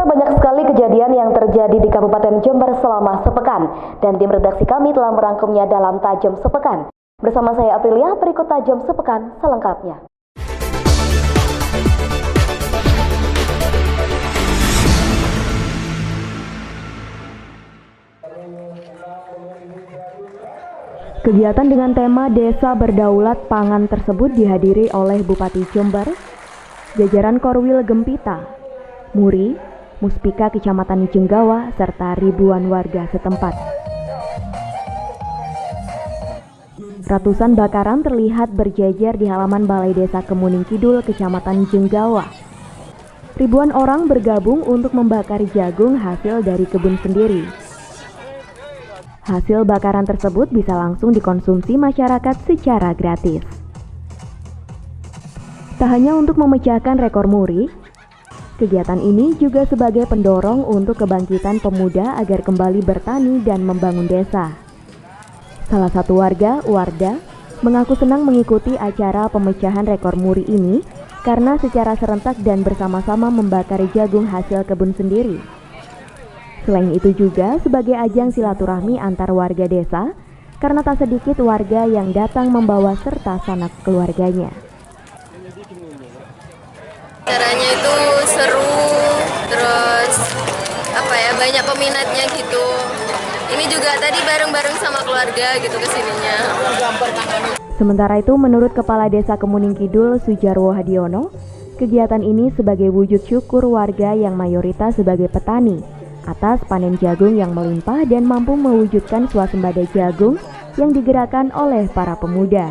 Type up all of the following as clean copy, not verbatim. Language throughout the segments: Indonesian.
Pemirsa, banyak sekali kejadian yang terjadi di Kabupaten Jember selama sepekan, dan tim redaksi kami telah merangkumnya dalam Tajam Sepekan. Bersama saya Aprilia, berikut Tajam Sepekan selengkapnya. Kegiatan dengan tema Desa Berdaulat Pangan tersebut dihadiri oleh Bupati Jember, jajaran Korwil Gempita, Muri, Muspika Kecamatan Jenggawa, serta ribuan warga setempat. Ratusan bakaran terlihat berjejer di halaman Balai Desa Kemuning Kidul, Kecamatan Jenggawa. Ribuan orang bergabung untuk membakar jagung hasil dari kebun sendiri. Hasil bakaran tersebut bisa langsung dikonsumsi masyarakat secara gratis. Tak hanya untuk memecahkan rekor muri, kegiatan ini juga sebagai pendorong untuk kebangkitan pemuda agar kembali bertani dan membangun desa. Salah satu warga, Warda, mengaku senang mengikuti acara pemecahan rekor muri ini karena secara serentak dan bersama-sama membakar jagung hasil kebun sendiri. Selain itu juga sebagai ajang silaturahmi antar warga desa, karena tak sedikit warga yang datang membawa serta sanak keluarganya. Acaranya itu seru, terus banyak peminatnya gitu. Ini juga tadi bareng-bareng sama keluarga gitu kesininya. Sementara itu, menurut Kepala Desa Kemuning Kidul, Sujarwo Hadiono, kegiatan ini sebagai wujud syukur warga yang mayoritas sebagai petani atas panen jagung yang melimpah dan mampu mewujudkan swasembada jagung yang digerakkan oleh para pemuda.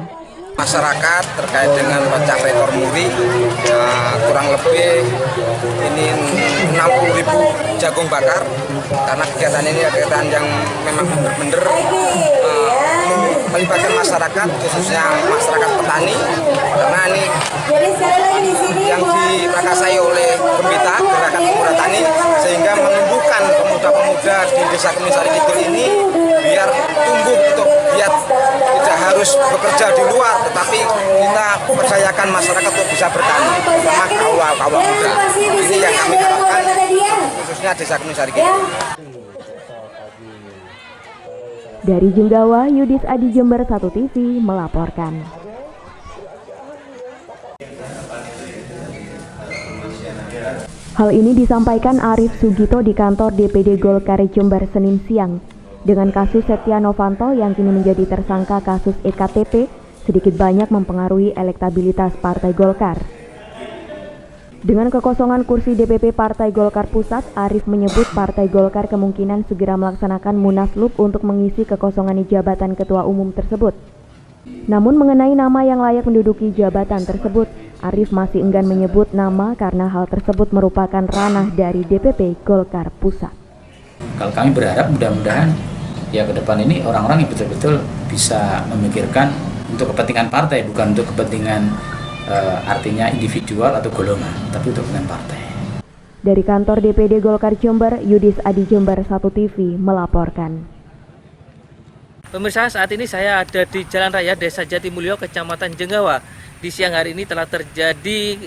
Masyarakat terkait dengan pecah rekor muri, kurang lebih ini 60.000 jagung bakar, karena kegiatan ini kegiatan yang memang benar-benar melibatkan masyarakat, khususnya masyarakat petani, karena ini yang diprakarsai oleh Gempita, Gerakan Pemuda Tani, sehingga menumbuhkan pemuda-pemuda di Desa Kemuning Kidul ini biar tumbuh untuk giat, tidak harus bekerja di luar, tetapi kita percayakan masyarakat untuk bisa bertani, sama kaula muda. Ini yang kami harapkan, khususnya Desa Kemuning Kidul. Dari Jenggawa, Yudis Adi, Jember 1 TV melaporkan. Hal ini disampaikan Arief Sugito di kantor DPD Golkar Jember Senin siang. Dengan kasus Setia Novanto yang kini menjadi tersangka kasus EKTP, sedikit banyak mempengaruhi elektabilitas Partai Golkar. Dengan kekosongan kursi DPP Partai Golkar Pusat, Arief menyebut Partai Golkar kemungkinan segera melaksanakan munaslup untuk mengisi kekosongan jabatan ketua umum tersebut. Namun mengenai nama yang layak menduduki jabatan tersebut, Arief masih enggan menyebut nama karena hal tersebut merupakan ranah dari DPP Golkar Pusat. Kalau kami berharap mudah-mudahan ya ke depan ini orang-orang yang betul-betul bisa memikirkan untuk kepentingan partai, bukan untuk kepentingan artinya individual atau golongan, tapi untuk kepentingan partai. Dari kantor DPD Golkar Jember, Yudis Adi, Jember 1 TV melaporkan. Pemirsa, saat ini saya ada di Jalan Raya Desa Jatimulyo, Kecamatan Jenggawa. Di siang hari ini telah terjadi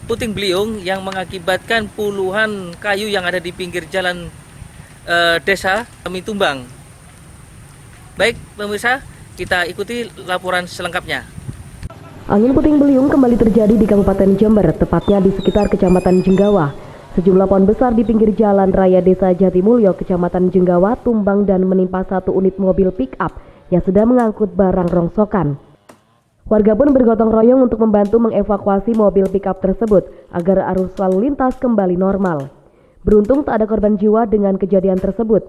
puting beliung yang mengakibatkan puluhan kayu yang ada di pinggir jalan desa kami tumbang. Baik pemirsa, kita ikuti laporan selengkapnya. Angin puting beliung kembali terjadi di Kabupaten Jember, tepatnya di sekitar Kecamatan Jenggawa. Sejumlah pohon besar di pinggir jalan raya Desa Jatimulyo, Kecamatan Jenggawa, tumbang dan menimpa satu unit mobil pick-up yang sedang mengangkut barang rongsokan. Warga pun bergotong royong untuk membantu mengevakuasi mobil pick-up tersebut agar arus lalu lintas kembali normal. Beruntung tak ada korban jiwa dengan kejadian tersebut.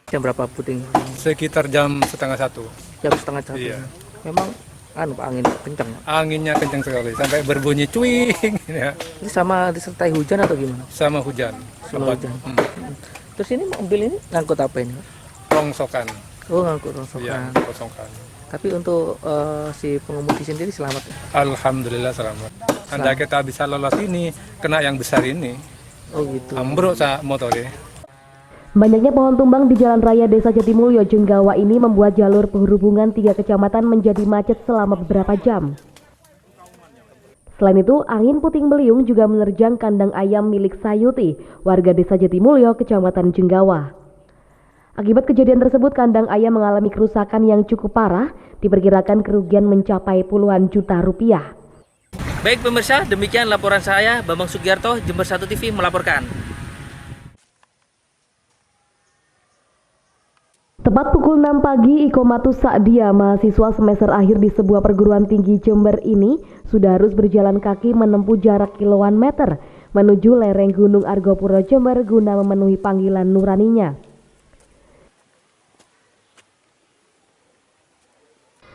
Jam berapa puting? Sekitar jam 12:30. Jam 12:30. Iya. Memang angin kencang. Anginnya kencang sekali sampai berbunyi cuing. Ya. Ini sama disertai hujan atau gimana? Sama hujan. Sama hujan. Terus ini mobil ini ngangkut apa ini? Rongsokan. Oh, ngangkut rongsokan. Iya, rongsokan. Tapi untuk si pengemudi sendiri selamat? Alhamdulillah selamat. Anda kita bisa lolos ini, kena yang besar ini. Oh gitu. Ambruk motornya. Banyaknya pohon tumbang di Jalan Raya Desa Jatimulyo, Jenggawa ini membuat jalur penghubungan 3 kecamatan menjadi macet selama beberapa jam. Selain itu, angin puting beliung juga menerjang kandang ayam milik Sayuti, warga Desa Jatimulyo, Kecamatan Jenggawa. Akibat kejadian tersebut, kandang ayam mengalami kerusakan yang cukup parah, diperkirakan kerugian mencapai puluhan juta rupiah. Baik pemirsa, demikian laporan saya, Bambang Sugiarto, Jember 1 TV melaporkan. Tepat pukul 6 pagi, Ikomatus Sa'dia, mahasiswa semester akhir di sebuah perguruan tinggi Jember ini sudah harus berjalan kaki menempuh jarak kiloan meter menuju lereng Gunung Argopuro Jember guna memenuhi panggilan nuraninya.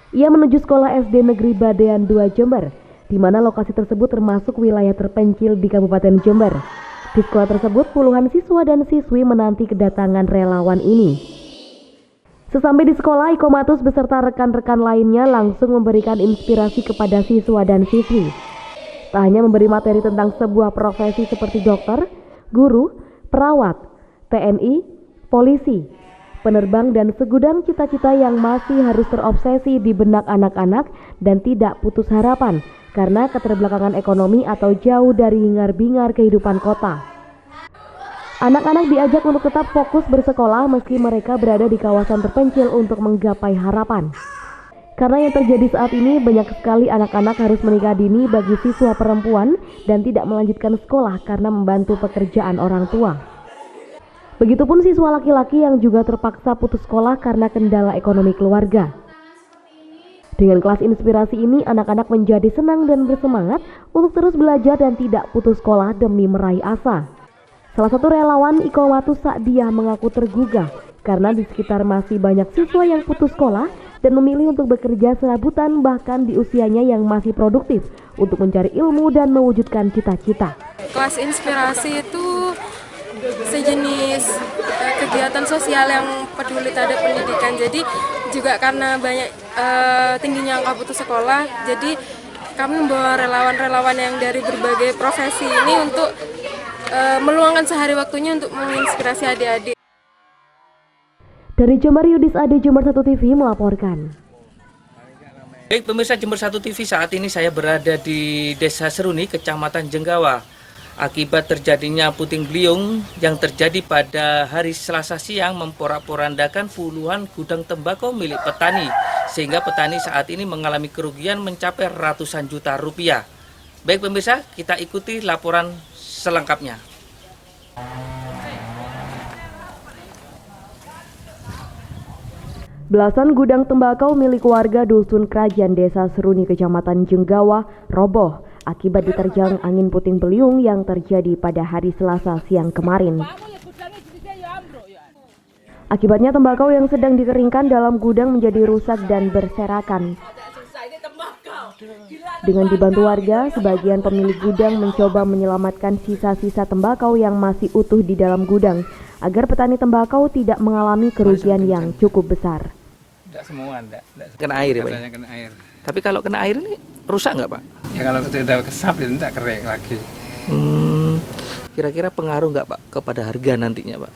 Ia menuju sekolah SD Negeri Badean 2 Jember, di mana lokasi tersebut termasuk wilayah terpencil di Kabupaten Jember. Di sekolah tersebut, puluhan siswa dan siswi menanti kedatangan relawan ini. Sesampai di sekolah, Ikomatus beserta rekan-rekan lainnya langsung memberikan inspirasi kepada siswa dan siswi. Tak hanya memberi materi tentang sebuah profesi seperti dokter, guru, perawat, TNI, polisi, penerbang, dan segudang cita-cita yang masih harus terobsesi di benak anak-anak dan tidak putus harapan karena keterbelakangan ekonomi atau jauh dari hingar-bingar kehidupan kota. Anak-anak diajak untuk tetap fokus bersekolah meski mereka berada di kawasan terpencil untuk menggapai harapan. Karena yang terjadi saat ini, banyak sekali anak-anak harus menikah dini bagi siswa perempuan dan tidak melanjutkan sekolah karena membantu pekerjaan orang tua. Begitupun siswa laki-laki yang juga terpaksa putus sekolah karena kendala ekonomi keluarga. Dengan kelas inspirasi ini, anak-anak menjadi senang dan bersemangat untuk terus belajar dan tidak putus sekolah demi meraih asa. Salah satu relawan Ikomatus Sa'dia mengaku tergugah karena di sekitar masih banyak siswa yang putus sekolah dan memilih untuk bekerja serabutan bahkan di usianya yang masih produktif untuk mencari ilmu dan mewujudkan cita-cita. Kelas inspirasi itu sejenis kegiatan sosial yang peduli terhadap pendidikan. Jadi juga karena banyak tingginya angka putus sekolah, jadi kami membawa relawan-relawan yang dari berbagai profesi ini untuk meluangkan sehari waktunya untuk menginspirasi adik-adik. Dari Jember, Yudis Ade, Jember 1 TV melaporkan. Baik pemirsa Jember 1 TV, saat ini saya berada di Desa Seruni, Kecamatan Jenggawa. Akibat terjadinya puting beliung yang terjadi pada hari Selasa siang memporak-porandakan puluhan gudang tembakau milik petani, sehingga petani saat ini mengalami kerugian mencapai ratusan juta rupiah. Baik pemirsa, kita ikuti laporan selengkapnya. Belasan gudang tembakau milik warga Dusun Kerajaan Desa Seruni, Kecamatan Jenggawa, roboh akibat diterjang angin puting beliung yang terjadi pada hari Selasa siang kemarin. Akibatnya tembakau yang sedang dikeringkan dalam gudang menjadi rusak dan berserakan. Dengan dibantu warga, sebagian pemilik gudang mencoba menyelamatkan sisa-sisa tembakau yang masih utuh di dalam gudang agar petani tembakau tidak mengalami kerugian yang cukup besar. Tidak semua, tidak. Kena air ya Pak? Kena air. Tapi kalau kena air ini rusak nggak Pak? Ya kalau sudah kesap itu tidak kering lagi. Kira-kira pengaruh nggak Pak kepada harga nantinya Pak?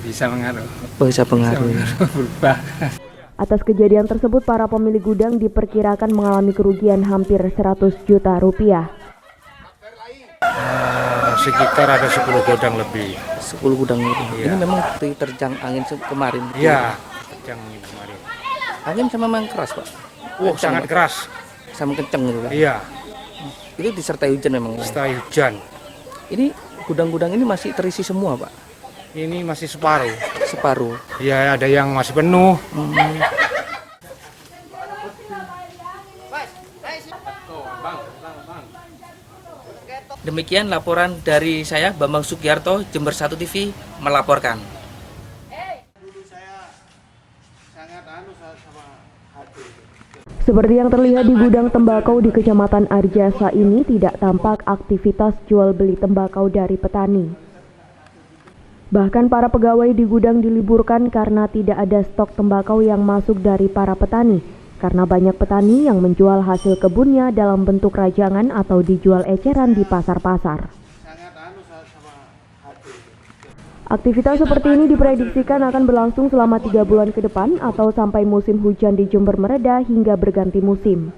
Bisa mengaruh. Bisa pengaruh. Berubah. Atas kejadian tersebut, para pemilik gudang diperkirakan mengalami kerugian hampir 100 juta rupiah. Sekitar ada 10 gudang lebih. 10 gudang lebih. Iya. Ini memang diterjang angin kemarin. Iya, yang kemarin. Angin sama memang keras Pak. Sangat Pak. keras. Sama kenceng gitu Pak. Iya, Itu disertai hujan memang. setelah hujan. Ini gudang-gudang ini masih terisi semua Pak. Ini masih separuh. Separuh. Ya, ada yang masih penuh. Demikian laporan dari saya, Bambang Sugiarto, Jember 1 TV melaporkan. Seperti yang terlihat di gudang tembakau di Kecamatan Arjasa ini, tidak tampak aktivitas jual beli tembakau dari petani. Bahkan para pegawai di gudang diliburkan karena tidak ada stok tembakau yang masuk dari para petani, karena banyak petani yang menjual hasil kebunnya dalam bentuk rajangan atau dijual eceran di pasar-pasar. Aktivitas seperti ini diprediksikan akan berlangsung selama 3 bulan ke depan atau sampai musim hujan di Jember mereda hingga berganti musim.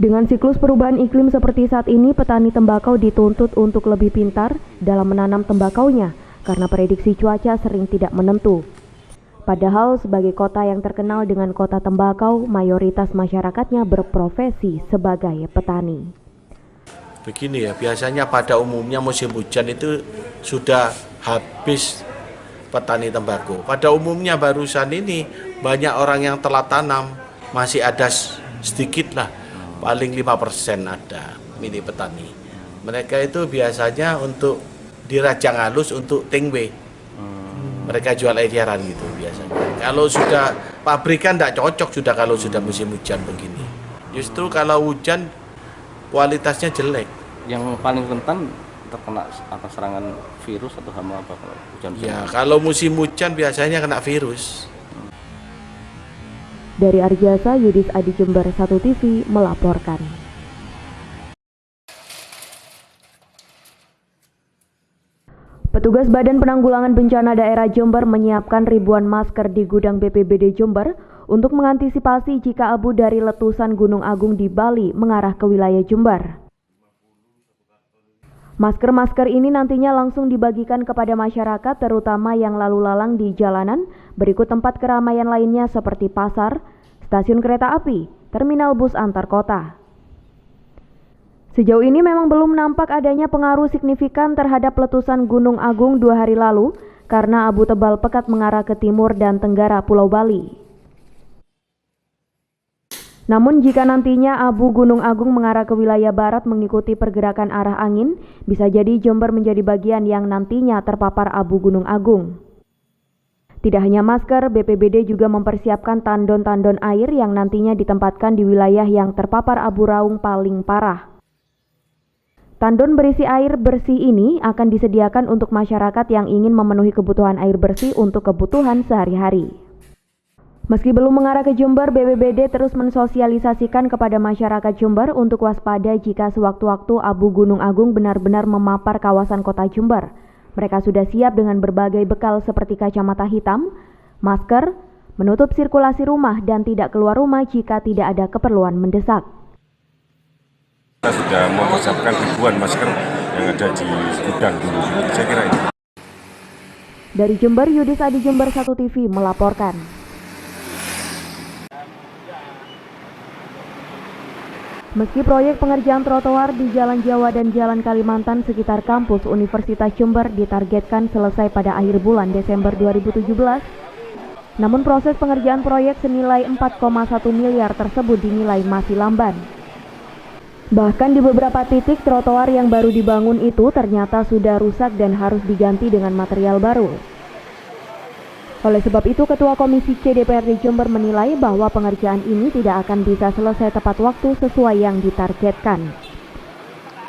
Dengan siklus perubahan iklim seperti saat ini, petani tembakau dituntut untuk lebih pintar dalam menanam tembakaunya karena prediksi cuaca sering tidak menentu. Padahal sebagai kota yang terkenal dengan kota tembakau, mayoritas masyarakatnya berprofesi sebagai petani. Begini ya, biasanya pada umumnya musim hujan itu sudah habis petani tembakau. Pada umumnya barusan ini banyak orang yang telah tanam, masih ada sedikit lah, paling 5% ada milik petani. Mereka itu biasanya untuk dirajang halus untuk tingwe. Mereka jual eceran gitu biasanya. Kalau sudah pabrikan tidak cocok sudah kalau sudah musim hujan begini. Justru kalau hujan kualitasnya jelek. Yang paling rentan terkena serangan virus atau hama apa kalau hujan? Ya, kalau musim hujan biasanya kena virus. Dari Arjasa, Yudis Adi Jember 1 TV melaporkan. Petugas Badan Penanggulangan Bencana Daerah Jember menyiapkan ribuan masker di gudang BPBD Jember untuk mengantisipasi jika abu dari letusan Gunung Agung di Bali mengarah ke wilayah Jember. Masker-masker ini nantinya langsung dibagikan kepada masyarakat terutama yang lalu lalang di jalanan berikut tempat keramaian lainnya seperti pasar, stasiun kereta api, terminal bus antar kota. Sejauh ini memang belum nampak adanya pengaruh signifikan terhadap letusan Gunung Agung 2 hari lalu karena abu tebal pekat mengarah ke timur dan tenggara Pulau Bali. Namun jika nantinya abu Gunung Agung mengarah ke wilayah barat mengikuti pergerakan arah angin, bisa jadi Jember menjadi bagian yang nantinya terpapar abu Gunung Agung. Tidak hanya masker, BPBD juga mempersiapkan tandon-tandon air yang nantinya ditempatkan di wilayah yang terpapar abu raung paling parah. Tandon berisi air bersih ini akan disediakan untuk masyarakat yang ingin memenuhi kebutuhan air bersih untuk kebutuhan sehari-hari. Meski belum mengarah ke Jember, BPBD terus mensosialisasikan kepada masyarakat Jember untuk waspada jika sewaktu-waktu abu Gunung Agung benar-benar memapar kawasan kota Jember. Mereka sudah siap dengan berbagai bekal seperti kacamata hitam, masker, menutup sirkulasi rumah dan tidak keluar rumah jika tidak ada keperluan mendesak. Kita sudah mempersiapkan ribuan masker yang ada di gudang dulu. Saya kira itu. Dari Jember, Yudis Adi Jember 1 TV melaporkan. Meski proyek pengerjaan trotoar di Jalan Jawa dan Jalan Kalimantan sekitar kampus Universitas Jember ditargetkan selesai pada akhir bulan Desember 2017, namun proses pengerjaan proyek senilai 4,1 miliar tersebut dinilai masih lamban. Bahkan di beberapa titik trotoar yang baru dibangun itu ternyata sudah rusak dan harus diganti dengan material baru. Oleh sebab itu, Ketua Komisi C DPRD Jember menilai bahwa pengerjaan ini tidak akan bisa selesai tepat waktu sesuai yang ditargetkan.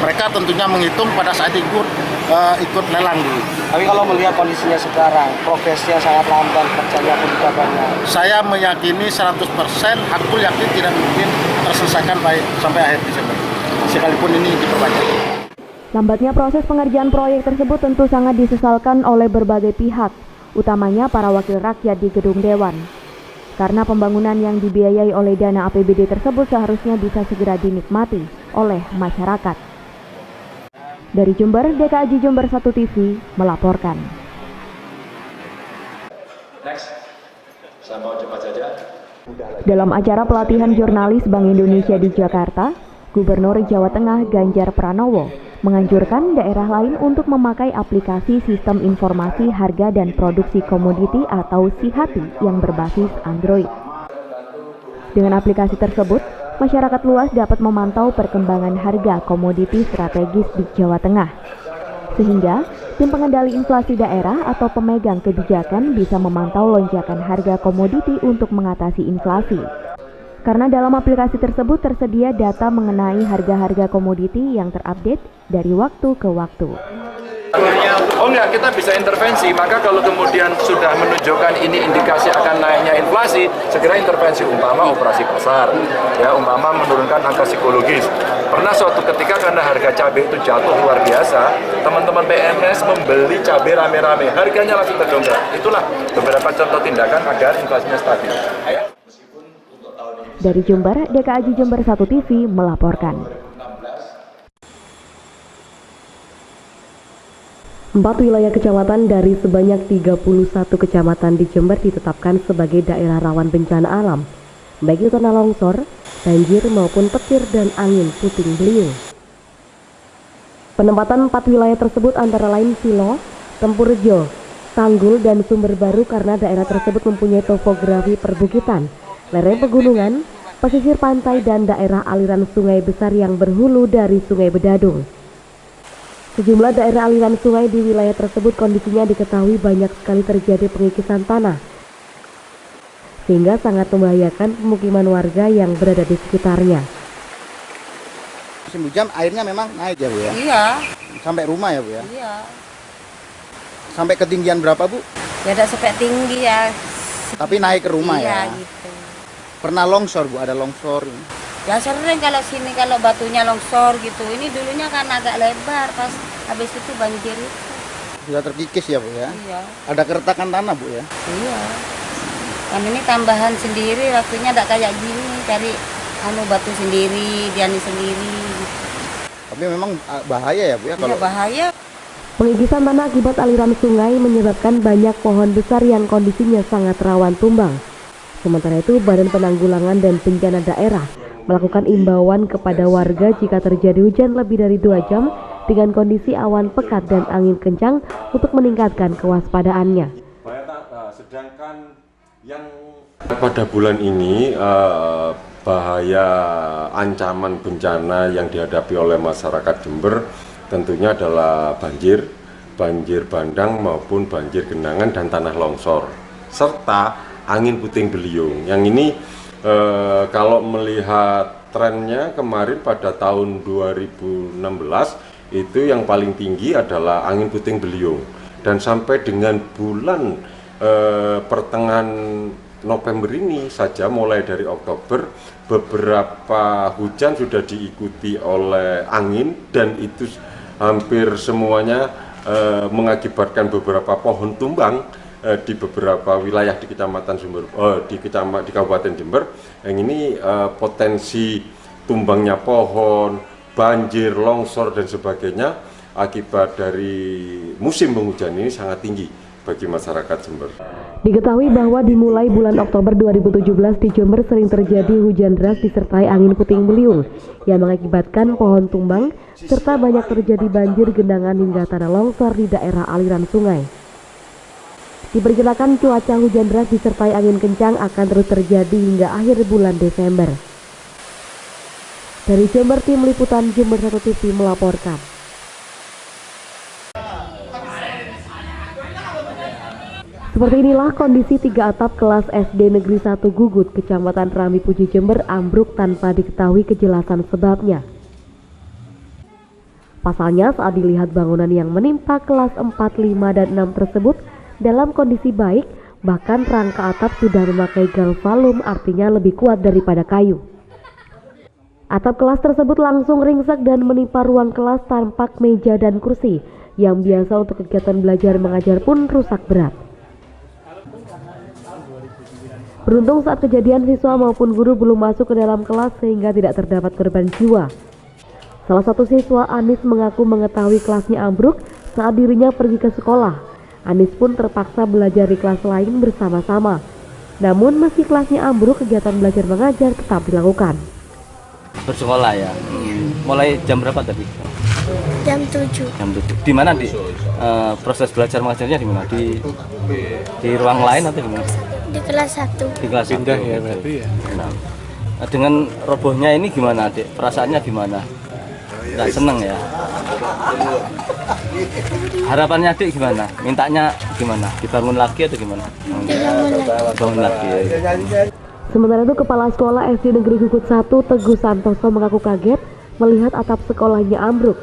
Mereka tentunya menghitung pada saat ikut lelang dulu. Tapi kalau melihat kondisinya sekarang, progresnya sangat lamban, kerjanya pun juga banyak. Saya meyakini 100%, aku yakin tidak mungkin terselesaikan baik sampai akhir Desember. Sekalipun ini diperpanjang. Lambatnya proses pengerjaan proyek tersebut tentu sangat disesalkan oleh berbagai pihak, utamanya para wakil rakyat di Gedung Dewan. Karena pembangunan yang dibiayai oleh dana APBD tersebut seharusnya bisa segera dinikmati oleh masyarakat. Dari Jember, DKAJ Jember 1 TV melaporkan. Dalam acara pelatihan jurnalis Bank Indonesia di Jakarta, Gubernur Jawa Tengah Ganjar Pranowo menganjurkan daerah lain untuk memakai aplikasi Sistem Informasi Harga dan Produksi Komoditi atau SIHATI yang berbasis Android. Dengan aplikasi tersebut, masyarakat luas dapat memantau perkembangan harga komoditi strategis di Jawa Tengah. Sehingga, tim pengendali inflasi daerah atau pemegang kebijakan bisa memantau lonjakan harga komoditi untuk mengatasi inflasi. Karena dalam aplikasi tersebut tersedia data mengenai harga-harga komoditi yang terupdate dari waktu ke waktu. Oh enggak, kita bisa intervensi, maka kalau kemudian sudah menunjukkan ini indikasi akan naiknya inflasi, segera intervensi, umpama operasi pasar, ya umpama menurunkan angka psikologis. Pernah suatu ketika karena harga cabai itu jatuh luar biasa, teman-teman PNS membeli cabai rame-rame, harganya langsung terdongkrak. Itulah beberapa contoh tindakan agar inflasinya stabil. Dari Jember, DKAJ Jember 1 TV melaporkan. 4 wilayah kecamatan dari sebanyak 31 kecamatan di Jember ditetapkan sebagai daerah rawan bencana alam, baik itu tanah longsor, banjir maupun petir dan angin puting beliung. Penempatan 4 wilayah tersebut antara lain Silo, Tempurjo, Tanggul, dan Sumber Baru karena daerah tersebut mempunyai topografi perbukitan, lereng pegunungan, pesisir pantai, dan daerah aliran sungai besar yang berhulu dari Sungai Bedadung. Sejumlah daerah aliran sungai di wilayah tersebut kondisinya diketahui banyak sekali terjadi pengikisan tanah, sehingga sangat membahayakan pemukiman warga yang berada di sekitarnya. Musim hujan airnya memang naik ya Bu ya? Iya. Sampai rumah ya Bu ya? Iya. Sampai ketinggian berapa Bu? Ya ada sampai tinggi ya. Tapi naik ke rumah ya? Iya gitu. Pernah longsor Bu? Ada longsor? Ya sering kalau sini kalau batunya longsor gitu. Ini dulunya kan agak lebar, pas habis itu banjir itu. Sudah terkikis ya Bu ya? Iya. Ada keretakan tanah Bu ya? Iya. Kan ini tambahan sendiri, waktunya tidak kayak gini, cari batu sendiri, diani sendiri. Tapi memang bahaya ya Bu ya? Iya bahaya. Pengikisan tanah akibat aliran sungai menyebabkan banyak pohon besar yang kondisinya sangat rawan tumbang. Sementara itu, Badan Penanggulangan dan Bencana Daerah melakukan imbauan kepada warga jika terjadi hujan lebih dari 2 jam dengan kondisi awan pekat dan angin kencang untuk meningkatkan kewaspadaannya. Sedangkan yang pada bulan ini bahaya ancaman bencana yang dihadapi oleh masyarakat Jember tentunya adalah banjir bandang maupun banjir genangan dan tanah longsor, serta angin puting beliung. Yang ini kalau melihat trennya kemarin pada tahun 2016 itu yang paling tinggi adalah angin puting beliung, dan sampai dengan bulan pertengahan November ini saja, mulai dari Oktober, beberapa hujan sudah diikuti oleh angin, dan itu hampir semuanya mengakibatkan beberapa pohon tumbang di beberapa wilayah di Kecamatan Jember, di Kabupaten Jember. Yang ini potensi tumbangnya pohon, banjir, longsor dan sebagainya akibat dari musim penghujan ini sangat tinggi bagi masyarakat Jember. Diketahui bahwa dimulai bulan Oktober 2017 di Jember sering terjadi hujan deras disertai angin puting beliung yang mengakibatkan pohon tumbang serta banyak terjadi banjir genangan hingga tanah longsor di daerah aliran sungai. Diperkirakan cuaca hujan deras disertai angin kencang akan terus terjadi hingga akhir bulan Desember. Dari Jember, tim liputan Jember 1 TV melaporkan. Seperti inilah kondisi 3 atap kelas SD Negeri 1 Gugut, Kecamatan Rambi Puji Jember ambruk tanpa diketahui kejelasan sebabnya. Pasalnya saat dilihat bangunan yang menimpa kelas 4, 5, dan 6 tersebut dalam kondisi baik, bahkan rangka atap sudah memakai galvalum, artinya lebih kuat daripada kayu. Atap kelas tersebut langsung ringsek dan menimpa ruang kelas, tampak meja dan kursi yang biasa untuk kegiatan belajar mengajar pun rusak berat. Beruntung saat kejadian siswa maupun guru belum masuk ke dalam kelas sehingga tidak terdapat korban jiwa. Salah satu siswa, Anis, mengaku mengetahui kelasnya ambruk saat dirinya pergi ke sekolah. Anis pun terpaksa belajar di kelas lain bersama-sama. Namun meski kelasnya ambruk, kegiatan belajar mengajar tetap dilakukan. Bersekolah ya. Mulai jam berapa tadi? Jam 7. Jam 7. Di mana proses belajar mengajarnya di mana? Di ruang lain atau di mana? Di kelas 1. Di kelas 1 ya berarti ya. Nah, dengan robohnya ini gimana, Adik? Perasaannya gimana? Nggak seneng ya? Harapannya Adik gimana? Mintanya gimana? Dibangun lagi atau gimana? Dibangun lagi. Sementara itu, Kepala Sekolah SD Negeri Gugut 1 Teguh Santoso mengaku kaget melihat atap sekolahnya ambruk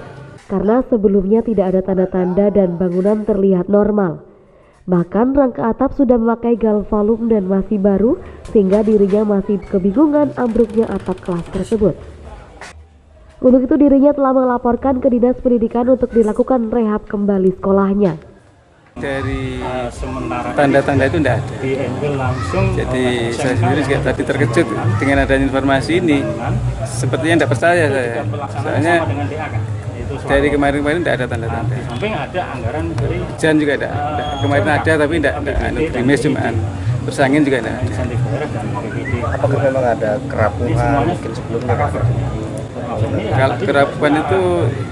karena sebelumnya tidak ada tanda-tanda dan bangunan terlihat normal. Bahkan rangka atap sudah memakai galvalum dan masih baru, sehingga dirinya masih kebingungan ambruknya atap kelas tersebut. Untuk itu dirinya telah melaporkan ke Dinas Pendidikan untuk dilakukan rehab kembali sekolahnya. Dari tanda-tanda itu tidak ada. Jadi saya sendiri juga tadi terkejut dengan adanya informasi ini. Sepertinya tidak percaya saya. Soalnya dari kemarin-kemarin tidak ada tanda-tanda. Hujan juga ada. Kemarin ada tapi tidak gerimis, cuma terus angin juga tidak ada. Apakah memang ada kerapuhan mungkin sebelumnya? Kalau kerapuhan itu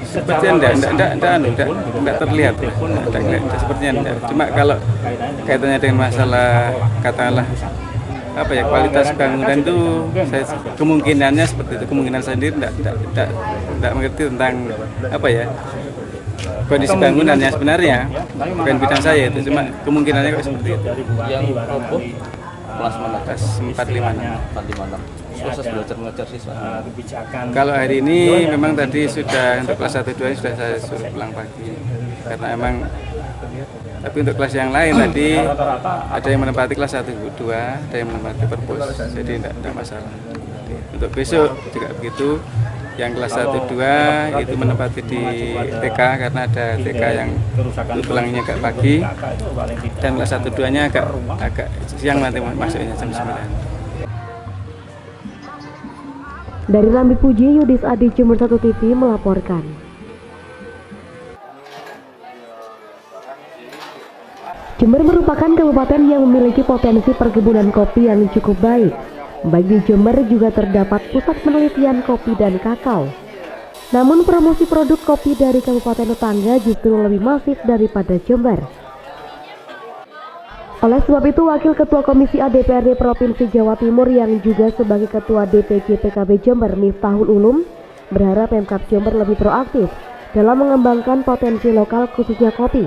sepertinya tidak terlihat, sepertinya tidak. Cuma kalau kaitannya dengan masalah katakanlah kualitas bangunan itu, kemungkinannya seperti itu. Kemungkinan saya sendiri tidak mengerti tentang kondisi bangunan yang sebenarnya, bukan bidang saya itu, cuma kemungkinannya kok seperti itu. Yang roboh kelas mana? Kelas 456. Proses belajar mengajar siswa. Kalau hari ini memang tadi sudah untuk kelas 1-2 sudah saya suruh pulang pagi karena emang, tapi untuk kelas yang lain tadi ada yang menempati kelas 1-2, ada yang menempati perpus, jadi tidak masalah. Untuk besok juga begitu, yang kelas 1-2 itu menempati di TK karena ada TK yang pulangnya agak pagi, dan kelas 1-2-nya agak siang nanti masuknya jam 9. Dari Rambi Puji, Yudis Adi, Jember 1 TV melaporkan. Jember merupakan kabupaten yang memiliki potensi perkebunan kopi yang cukup baik. Baik di Jember juga terdapat pusat penelitian kopi dan kakao. Namun promosi produk kopi dari kabupaten tetangga justru lebih masif daripada Jember. Oleh sebab itu, Wakil Ketua Komisi A DPRD Provinsi Jawa Timur yang juga sebagai Ketua DPJ PKB Jember, Miftahul Ulum, berharap Pemkab Jember lebih proaktif dalam mengembangkan potensi lokal khususnya kopi,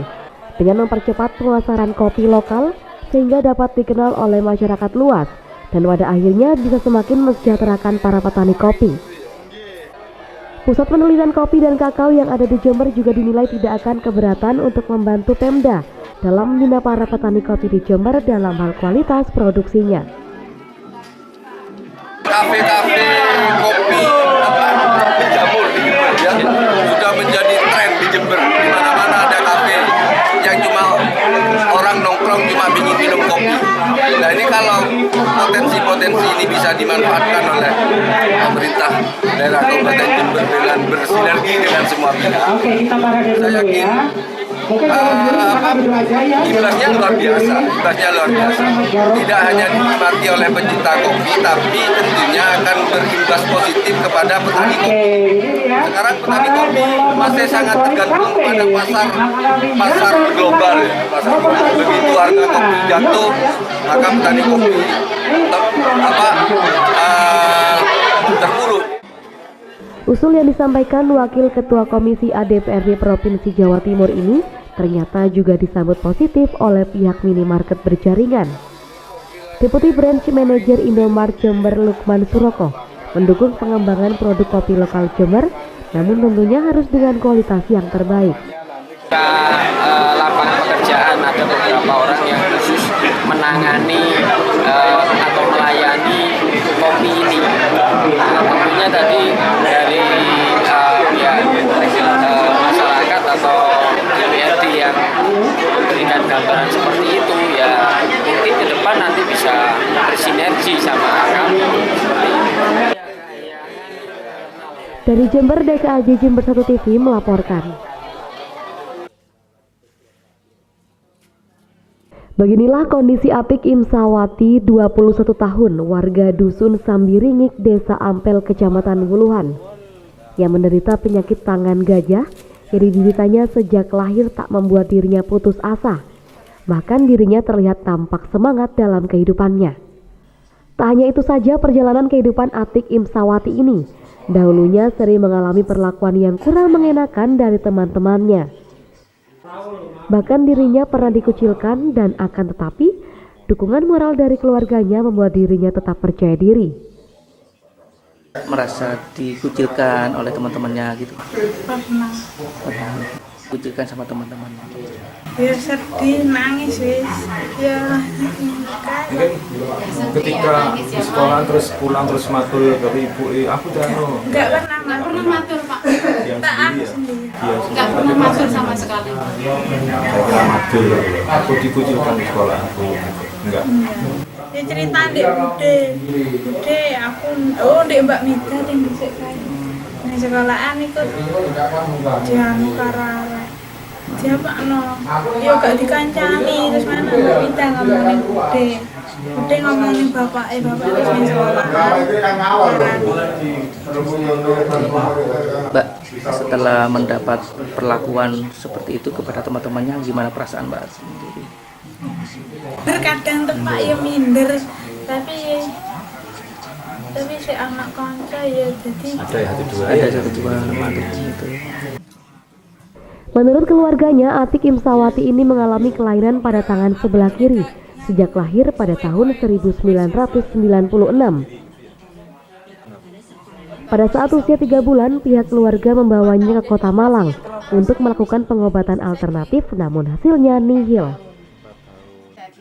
dengan mempercepat pemasaran kopi lokal sehingga dapat dikenal oleh masyarakat luas dan pada akhirnya bisa semakin mensejahterakan para petani kopi. Pusat penelitian kopi dan kakao yang ada di Jember juga dinilai tidak akan keberatan untuk membantu Pemda dalam membina para petani kopi di Jember dalam hal kualitas produksinya. Kafe-kafe kopi jamur di Jember ya sudah menjadi tren di Jember. Di mana-mana ada kafe yang cuma orang nongkrong cuma ingin minum kopi. Nah ini kalau potensi-potensi ini bisa dimanfaatkan oleh pemerintah daerah Kabupaten Jember dengan bersinergi dengan semua pihak, saya yakin imbasnya luar biasa. Tidak hanya dinikmati oleh pecinta kopi, tapi tentunya akan berimbas positif kepada petani kopi. Sekarang petani kopi masih sangat tergantung pada pasar global ya. Begitu harga kopi jatuh, maka petani kopi terpuruk. Usul yang disampaikan Wakil Ketua Komisi A DPRD Provinsi Jawa Timur ini ternyata juga disambut positif oleh pihak minimarket berjaringan. Deputi Branch Manager Indomart Jember Lukman Suroko mendukung pengembangan produk kopi lokal Jember, namun tentunya harus dengan kualitas yang terbaik. Lapangan pekerjaan, ada beberapa orang yang khusus menangani atau melayani kopi ini. Tentunya tadi dari masyarakat atau DPRD yang memberikan gambaran seperti itu, ya mungkin ke depan nanti bisa bersinergi sama kami. Dari Jember, DKAJ Jember 1 TV melaporkan. Beginilah kondisi Atik Imsawati, 21 tahun, warga Dusun Sambiringik, Desa Ampel, Kecamatan Wuluhan, yang menderita penyakit tangan gajah yang dideritanya sejak lahir tak membuat dirinya putus asa. Bahkan dirinya terlihat tampak semangat dalam kehidupannya. Tak hanya itu saja, perjalanan kehidupan Atik Imsawati ini dahulunya sering mengalami perlakuan yang kurang mengenakan dari teman-temannya. Bahkan dirinya pernah dikucilkan, dan akan tetapi dukungan moral dari keluarganya membuat dirinya tetap percaya diri. Merasa dikucilkan oleh teman-temannya gitu? Pernah. Dikucilkan sama teman-teman? Ya sedih, nangis wis. Ya ketika di sekolah terus pulang terus matur dari ibu, aku jangan. Enggak pernah matur Pak. Tak aku sendiri. Nggak pernah masuk sama sekali. Saya kira madul, aku dikucilkan di sekolah aku. Enggak. Ya cerita Bude, aku ndek Mbak Mita yang dhisik kae. Ning sekolahan ikut dianu karare. Siapa no? Yo gak dikancani terus mana Mbak Mita ngomongin Bude. Bude ngomongin bapak terus ning sekolahan. Mbak, setelah mendapat perlakuan seperti itu kepada teman-temannya, gimana perasaan Mbak sendiri? Terkadang tepak ya minder, tapi si anak kanca ya jadi ada satu dua gitu. Menurut keluarganya, Atik Imsawati ini mengalami kelainan pada tangan sebelah kiri sejak lahir pada tahun 1996. Pada saat usia 3 bulan, pihak keluarga membawanya ke Kota Malang untuk melakukan pengobatan alternatif, namun hasilnya nihil.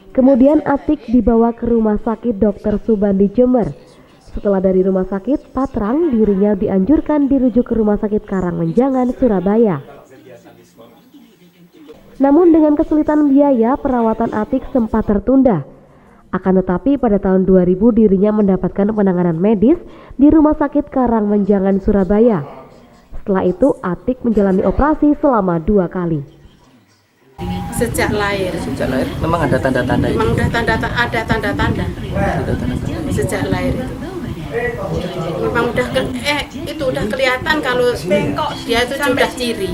Kemudian Atik dibawa ke Rumah Sakit Dr. Subandi Jember. Setelah dari Rumah Sakit Patrang, dirinya dianjurkan dirujuk ke Rumah Sakit Karangmenjangan, Surabaya. Namun dengan kesulitan biaya, perawatan Atik sempat tertunda. Akan tetapi pada tahun 2000 dirinya mendapatkan penanganan medis di Rumah Sakit Karangmenjangan, Surabaya. Setelah itu Atik menjalani operasi selama 2 kali. Sejak lahir Memang ada tanda-tanda itu? Memang ada tanda-tanda sejak lahir itu. Memang itu udah kelihatan kalau bengkok dia itu sudah ciri.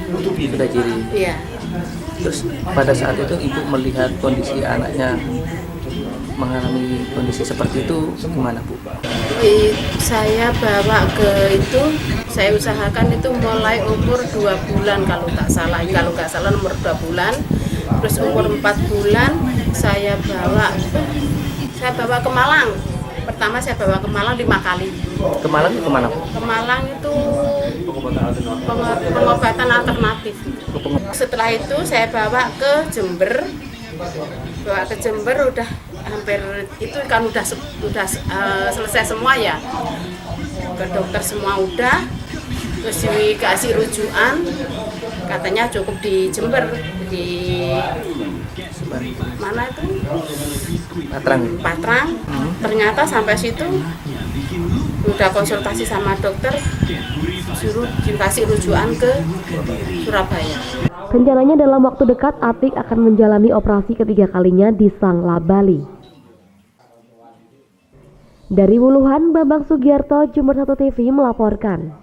Iya. Terus pada saat itu ibu melihat kondisi anaknya mengalami kondisi seperti itu gimana Bu? Saya bawa ke itu, saya usahakan itu mulai umur 2 bulan kalau nggak salah nomor 2 bulan. Terus umur 4 bulan saya bawa ke Malang. Pertama saya bawa ke Malang 5 kali. Ke Malang itu kemana Bu? Ke Malang itu pengobatan alternatif. Setelah itu saya bawa ke Jember. Udah hampir itu kan udah selesai semua ya, ke dokter semua udah, terus dikasih rujukan katanya cukup di Jember, di mana itu Patrang. Ternyata sampai situ udah konsultasi sama dokter, suruh dikasih rujukan ke Surabaya. Rencananya dalam waktu dekat Atik akan menjalani operasi ketiga kalinya di Sangla, Bali. Dari Wuluhan, Bambang Sugiarto, Jember 1 TV melaporkan.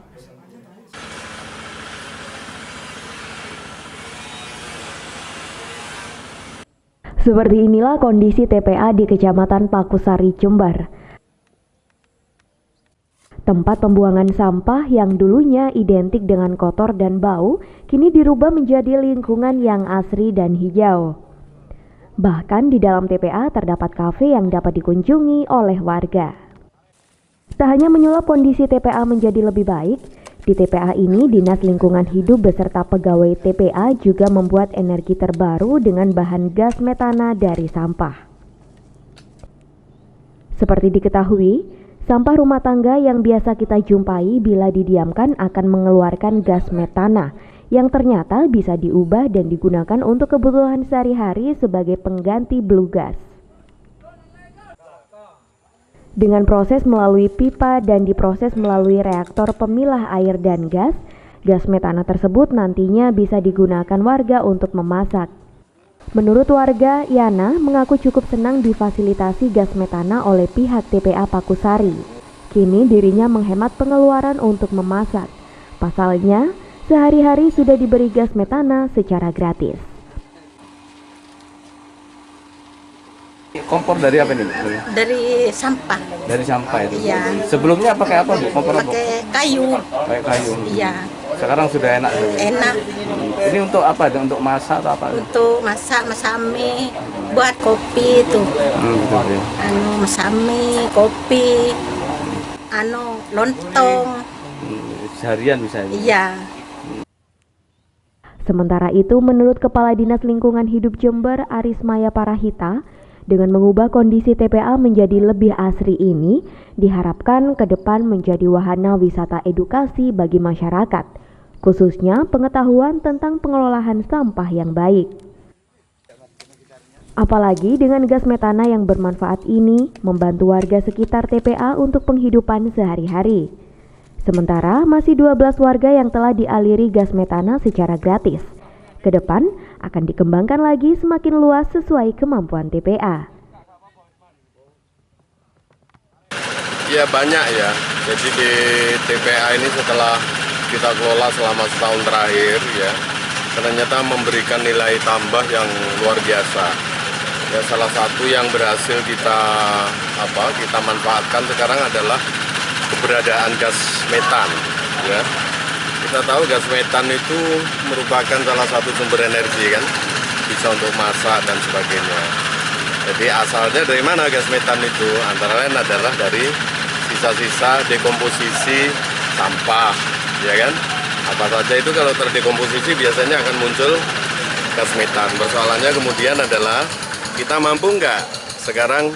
Seperti inilah kondisi TPA di Kecamatan Pakusari, Jember. Tempat pembuangan sampah yang dulunya identik dengan kotor dan bau, kini dirubah menjadi lingkungan yang asri dan hijau. Bahkan di dalam TPA terdapat kafe yang dapat dikunjungi oleh warga. Tak hanya menyulap kondisi TPA menjadi lebih baik, di TPA ini Dinas Lingkungan Hidup beserta pegawai TPA juga membuat energi terbaru dengan bahan gas metana dari sampah. Seperti diketahui, sampah rumah tangga yang biasa kita jumpai bila didiamkan akan mengeluarkan gas metana yang ternyata bisa diubah dan digunakan untuk kebutuhan sehari-hari sebagai pengganti blue gas. Dengan proses melalui pipa dan diproses melalui reaktor pemilah air dan gas, gas metana tersebut nantinya bisa digunakan warga untuk memasak. Menurut warga, Yana mengaku cukup senang difasilitasi gas metana oleh pihak TPA Pakusari. Kini dirinya menghemat pengeluaran untuk memasak. Pasalnya, sehari-hari sudah diberi gas metana secara gratis. Kompor dari apa ini? Dari sampah. Dari sampah itu? Iya. Sebelumnya pakai apa Bu? Kompor apa? Pakai kayu. Pakai kayu? Iya. Sekarang sudah enak? Enak. Ini untuk apa? Untuk masak atau apa? Untuk masak, masame, buat kopi itu. Betul ya. Masame, kopi, lontong. Seharian bisa? Iya. Sementara itu, menurut Kepala Dinas Lingkungan Hidup Jember, Arismaya Parahita, dengan mengubah kondisi TPA menjadi lebih asri ini, diharapkan ke depan menjadi wahana wisata edukasi bagi masyarakat, khususnya pengetahuan tentang pengelolaan sampah yang baik. Apalagi dengan gas metana yang bermanfaat ini membantu warga sekitar TPA untuk penghidupan sehari-hari. Sementara masih 12 warga yang telah dialiri gas metana secara gratis. Ke depan akan dikembangkan lagi semakin luas sesuai kemampuan TPA. Ya banyak ya, jadi di TPA ini setelah kita kelola selama setahun terakhir ya, ternyata memberikan nilai tambah yang luar biasa. Ya, salah satu yang berhasil kita manfaatkan sekarang adalah keberadaan gas metan. Ya, kita tahu gas metan itu merupakan salah satu sumber energi kan, bisa untuk masak dan sebagainya. Jadi asalnya dari mana gas metan itu? Antara lain adalah dari sisa-sisa dekomposisi sampah, ya kan? Apa saja itu kalau terdekomposisi biasanya akan muncul gas metan. Persoalannya kemudian adalah kita mampu nggak sekarang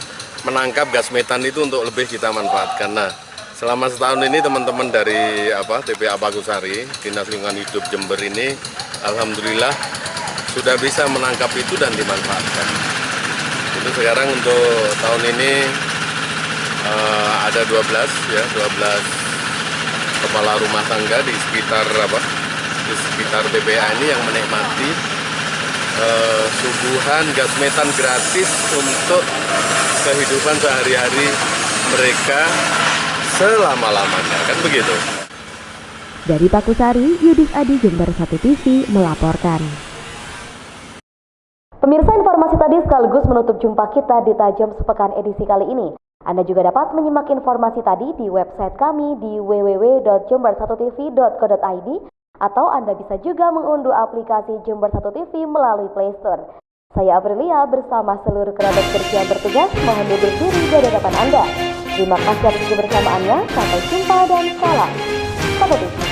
menangkap gas metan itu untuk lebih kita manfaatkan. Nah, selama setahun ini teman-teman dari TPA Pagusari, Dinas Lingkungan Hidup Jember ini, alhamdulillah sudah bisa menangkap itu dan dimanfaatkan. Itu sekarang untuk tahun ini ada 12 kepala rumah tangga di sekitar TPA ini yang menikmati suguhan gas metan gratis untuk kehidupan sehari-hari mereka selama-lamanya, kan begitu. Dari Pagusari, Yudis Adi, Jember 1 TV melaporkan. Pemirsa, informasi tadi sekaligus menutup jumpa kita di Tajam Sepekan edisi kali ini. Anda juga dapat menyimak informasi tadi di website kami di www.jember1tv.co.id atau Anda bisa juga mengunduh aplikasi Jember 1 TV melalui Play Store. Saya Aprilia bersama seluruh kerabat kerja yang bertugas mohon undur diri dari hadapan Anda. Terima kasih atas kebersamaannya, sampai jumpa dan salam 1 TV.